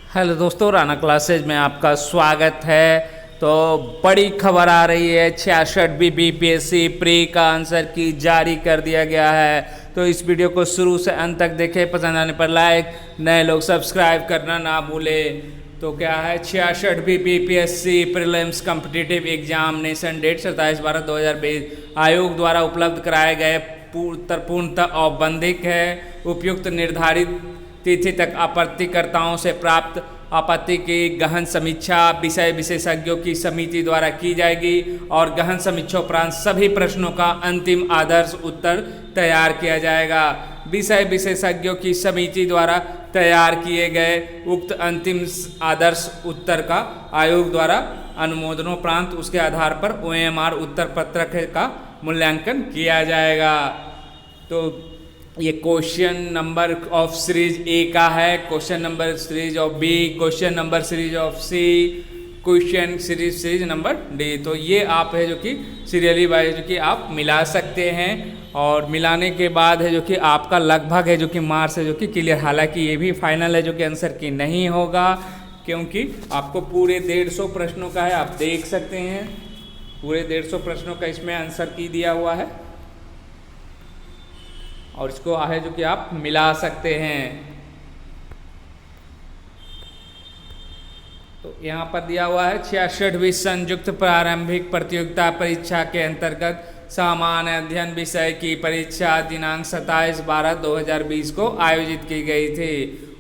Hello दोस्तों, Rana classes में आपका स्वागत है। तो बड़ी खबर आ रही है, 66वीं बीपीएससी प्री का आंसर की जारी कर दिया गया है। तो इस वीडियो को शुरू से अंत तक देखें, पसंद आने पर लाइक, नए लोग सब्सक्राइब करना ना भूलें। तो क्या है, 66वीं BPSC prelims competitive examination date 27/12/2020 आयोग द्वारा उपलब्ध कराए गए उत्तर पूर्णतः औपबंधिक है। उपयुक्त निर्धारित तिथि तक आपत्तिकर्ताओं से प्राप्त आपत्ति की गहन समीक्षा विषय विशेषज्ञों की समिति द्वारा की जाएगी और गहन समीक्षा उपरांत सभी प्रश्नों का अंतिम आदर्श उत्तर तैयार किया जाएगा। विषय विशेषज्ञों की समिति द्वारा तैयार किए गए उक्त अंतिम आदर्श उत्तर का आयोग द्वारा अनुमोदनोपरांत उसके आधार पर OMR उत्तर पत्रक का मूल्यांकन किया जाएगा। तो ये question number of series A का है, question number series of B, question number series of C, question series number D. तो ये आप है जो कि सीरियली वाइज जो कि आप मिला सकते हैं और मिलाने के बाद है जो कि आपका लगभग है जो कि मार्क्स है जो कि क्लियर। हालांकि ये भी फाइनल है जो कि आंसर की नहीं होगा, क्योंकि आपको पूरे 150 प्रश्नों का है, आप देख सकते हैं पूरे 150 प्रश्नों का इसमें आंसर की दिया हुआ है और इसको है जो कि आप मिला सकते हैं। तो यहाँ पर दिया हुआ है 66वीं संयुक्त प्रारंभिक प्रतियोगिता परीक्षा के अंतर्गत सामान्य अध्ययन विषय की परीक्षा दिनांक 27/12/2020 को आयोजित की गई थी।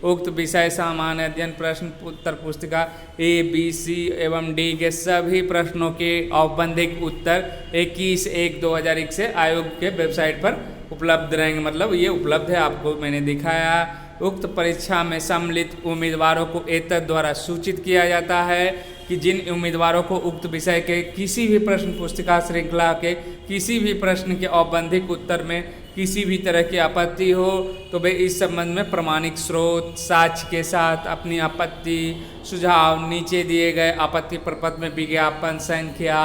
उक्त विषय सामान्य अध्ययन प्रश्न उत्तर पुस्तिका A, B, C एवं D के सभी प्रश्नों के औपबंधिक उत्तर 21/1/2021 से आयोग के वेबसाइट पर उपलब्ध रहेंगे। मतलब ये उपलब्ध है, आपको मैंने दिखाया। उक्त परीक्षा में सम्मिलित उम्मीदवारों को एतद द्वारा सूचित किया जाता है कि जिन उम्मीदवारों को उक्त विषय के किसी भी प्रश्न पुस्तिका श्रृंखला के किसी भी प्रश्न के औपबंधिक उत्तर में किसी भी तरह की आपत्ति हो तो वे इस संबंध में प्रमाणिक स्रोत साक्ष्य के साथ अपनी आपत्ति सुझाव नीचे दिए गए आपत्ति प्रपत्र में विज्ञापन संख्या,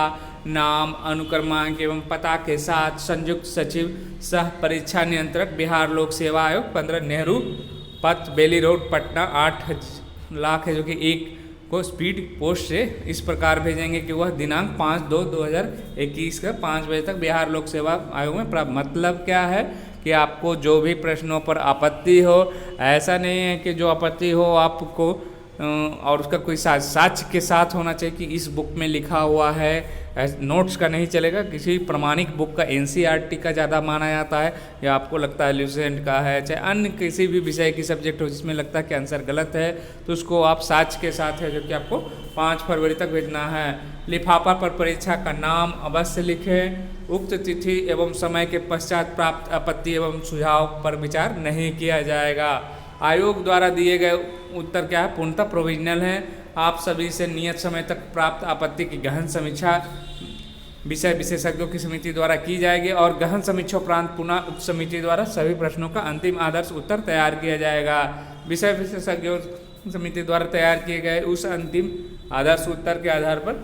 नाम, अनुक्रमांक एवं पता के साथ संयुक्त सचिव सह परीक्षा नियंत्रक बिहार लोक सेवा आयोग 15 नेहरू पथ बेली रोड पटना 8 लाख है जो कि 1 को स्पीड पोस्ट से इस प्रकार भेजेंगे कि वह दिनांक 5/2/2021 का 5 बजे तक बिहार लोक सेवा आयोग में प्राप्त। मतलब क्या है कि आपको जो भी प्रश्नों पर आपत्ति हो, ऐसा नहीं है कि जो आपत्ति हो आपको और उसका कोई साक्ष्य के साथ होना चाहिए कि इस बुक में लिखा हुआ है, नोट्स का नहीं चलेगा। किसी प्रमाणिक बुक का NCERT का ज़्यादा माना जाता है या आपको लगता है ल्यूसेंट का है, चाहे अन्य किसी भी विषय की सब्जेक्ट हो जिसमें लगता है कि आंसर गलत है, तो उसको आप साक्ष्य के साथ है जो कि आपको 5 फरवरी तक भेजना है। लिफाफा पर परीक्षा का नाम अवश्य लिखें। उक्त तिथि एवं समय के पश्चात प्राप्त आपत्ति एवं सुझाव पर विचार नहीं किया जाएगा। आयोग द्वारा दिए गए उत्तर क्या है, पूर्णतः प्रोविजनल है। आप सभी से नियत समय तक प्राप्त आपत्ति की गहन समीक्षा विषय विशेषज्ञों की समिति द्वारा की जाएगी और गहन समीक्षा उपरांत पुनः उक्त समिति द्वारा सभी प्रश्नों का अंतिम आदर्श उत्तर तैयार किया जाएगा। विषय विशेषज्ञों समिति द्वारा तैयार किए गए उस अंतिम आदर्श उत्तर के आधार पर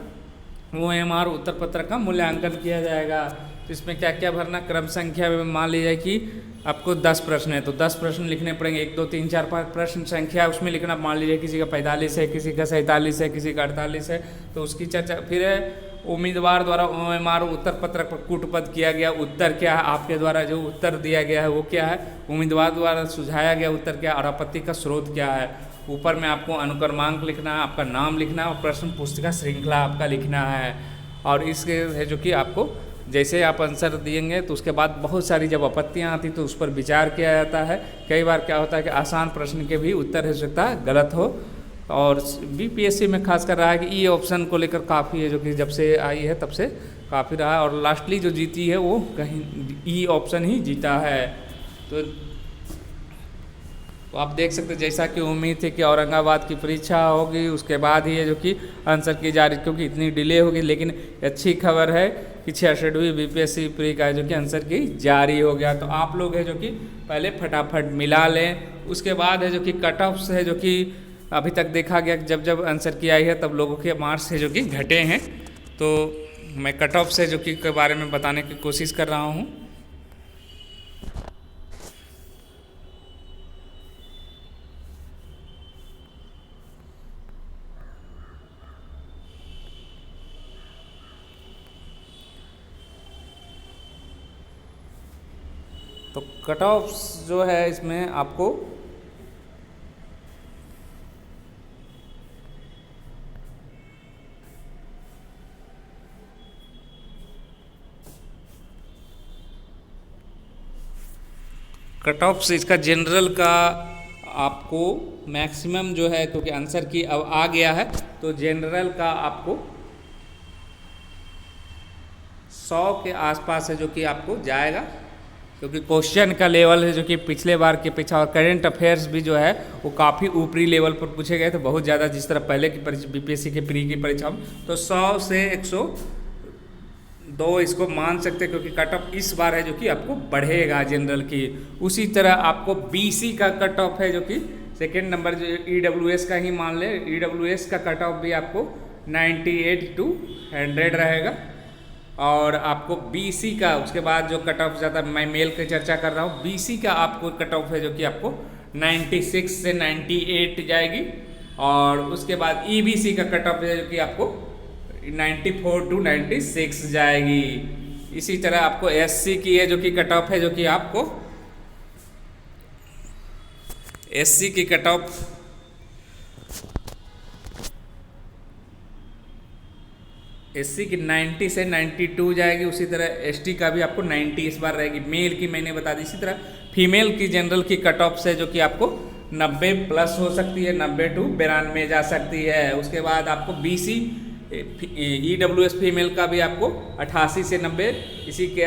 OMR उत्तर पत्र का मूल्यांकन किया जाएगा। तो इसमें क्या क्या भरना, क्रम संख्या में मान लीजिए कि आपको 10 प्रश्न है तो 10 प्रश्न लिखने पड़ेंगे। 1 2 3 4 5 प्रश्न संख्या उसमें लिखना। मान लीजिए किसी का 45 है, किसी का 47 है, किसी का 48 है, तो उसकी चर्चा। फिर है उम्मीदवार द्वारा OMR उत्तर पत्रक पर कूटपद किया गया उत्तर क्या है, आपके द्वारा जो उत्तर दिया गया है वो क्या है, उम्मीदवार द्वारा सुझाया गया उत्तर क्या और आपत्ति का स्रोत क्या है। ऊपर में आपको अनुक्रमांक लिखना है, आपका नाम लिखना है और प्रश्न पुस्तिका श्रृंखला आपका लिखना है। और इसके है जो कि आपको जैसे आप आंसर देंगे तो उसके बाद बहुत सारी जब आपत्तियाँ आती तो उस पर विचार किया जाता है। कई बार क्या होता है कि आसान प्रश्न के भी उत्तर हो सकता है गलत हो। और BPSC में खासकर रहा है कि ई ऑप्शन को लेकर काफ़ी है जो कि जब से आई है तब से काफ़ी रहा है और लास्टली जो जीती है वो कहीं ई ऑप्शन ही जीता है। तो आप देख सकते हैं जैसा कि उम्मीद थी कि औरंगाबाद की परीक्षा होगी उसके बाद ही है जो कि आंसर की जारी, क्योंकि इतनी डिले होगी। लेकिन अच्छी खबर है कि 66वीं BPSC प्री का जो कि आंसर की जारी हो गया। तो आप लोग है जो कि पहले फटाफट मिला लें, उसके बाद है जो कि कट ऑफ है जो कि अभी तक देखा गया जब जब आंसर की आई है तब लोगों के मार्क्स है जो कि घटे हैं। तो मैं कट ऑफ से जो कि के बारे में बताने की कोशिश कर रहा हूँ। तो कट ऑफ जो है इसमें आपको कट ऑफ से इसका जनरल का आपको मैक्सिमम जो है, क्योंकि आंसर की अब आ गया है, तो जनरल का आपको 100 के आसपास है जो कि आपको जाएगा, क्योंकि क्वेश्चन का लेवल है जो कि पिछले बार के पीछा, और करंट अफेयर्स भी जो है वो काफ़ी ऊपरी लेवल पर पूछे गए थे, बहुत ज़्यादा, जिस तरह पहले की बीपीएससी के प्री की परीक्षा में। तो 100 से 102 इसको मान सकते हैं, क्योंकि कट ऑफ इस बार है जो कि आपको बढ़ेगा जनरल की। उसी तरह आपको बीसी का कट ऑफ है जो कि सेकेंड नंबर जो ईडब्ल्यूएस का ही मान ले, ईडब्ल्यूएस का कट ऑफ भी आपको 98 to 100 रहेगा। और आपको बीसी का उसके बाद जो कट ऑफ ज़्यादा, मैं मेल की चर्चा कर रहा हूँ, बीसी का आपको कट ऑफ है जो कि आपको 96 से 98 जाएगी। और उसके बाद ईबीसी का कट ऑफ है जो कि आपको 94 to 96 जाएगी। इसी तरह आपको एससी की है जो कि कट ऑफ है जो कि आपको एससी की कट ऑफ एससी की 90 से 92 जाएगी। उसी तरह एसटी का भी आपको 90 इस बार रहेगी। मेल की मैंने बता दी। इसी तरह फीमेल की जनरल की कट ऑफ से जो कि आपको 90 प्लस हो सकती है, 90 to 92 जा सकती है। उसके बाद आपको बीसी ईडब्ल्यूएस फीमेल का भी आपको 88 से 90 इसी के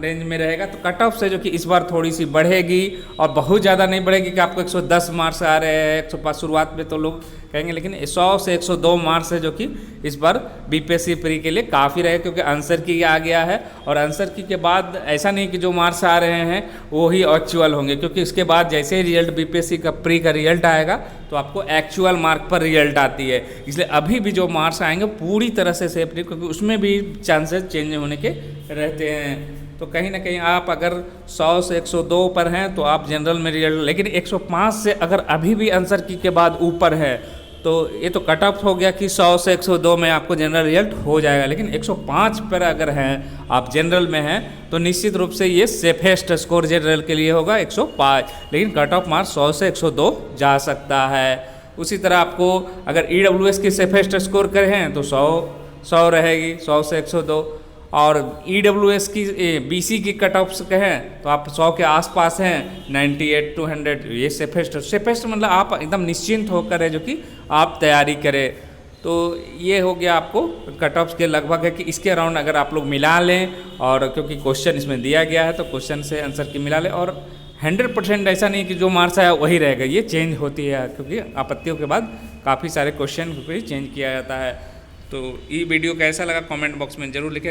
रेंज में रहेगा। तो कट ऑफ से जो कि इस बार थोड़ी सी बढ़ेगी, और बहुत ज़्यादा नहीं बढ़ेगी कि आपको 110 मार्क्स आ रहे हैं, 105 शुरुआत में तो लोग कहेंगे, लेकिन 100 से 102 मार्क्स है जो कि इस बार बीपीएससी प्री के लिए काफ़ी रहे, क्योंकि आंसर की आ गया है। और आंसर की के बाद ऐसा नहीं कि जो मार्क्स आ रहे हैं वो ही एक्चुअल होंगे, क्योंकि इसके बाद जैसे ही रिजल्ट बीपीएससी का प्री का रिजल्ट आएगा तो आपको एक्चुअल मार्क पर रिजल्ट आती है। इसलिए अभी भी जो मार्क्स आएंगे पूरी तरह से सेफ नहीं, क्योंकि उसमें भी चांसेस चेंज होने के रहते हैं। तो कहीं ना कहीं आप अगर 100 से 102 पर हैं तो आप जनरल में रिजल्ट, लेकिन 105 से अगर अभी भी आंसर की के बाद ऊपर है तो ये तो कट ऑफ हो गया कि 100 से 102 में आपको जनरल रिजल्ट हो जाएगा। लेकिन 105 पर अगर हैं आप जनरल में हैं तो निश्चित रूप से ये सेफेस्ट स्कोर जनरल के लिए होगा 105, लेकिन कट ऑफ मार्क्स 100 से 102 जा सकता है। उसी तरह आपको अगर ईडब्ल्यूएस की सेफेस्ट स्कोर करें तो 100 रहेगी, 100 से 102। और ईडब्ल्यूएस की बीसी की कट ऑफ कहें तो आप 100 के आसपास हैं, 98 to 100 ये सेफेस्ट मतलब आप एकदम निश्चिंत होकर है जो कि आप तैयारी करें। तो ये हो गया आपको कट ऑफ के लगभग है कि इसके अराउंड अगर आप लोग मिला लें, और क्योंकि क्वेश्चन इसमें दिया गया है तो क्वेश्चन से आंसर की मिला लें। और 100% ऐसा नहीं कि जो मार्क्स आया वही रहेगा, ये चेंज होती है, क्योंकि आपत्तियों के बाद काफ़ी सारे क्वेश्चन को चेंज किया जाता है। तो ये वीडियो कैसा लगा कमेंट बॉक्स में ज़रूर लिखें।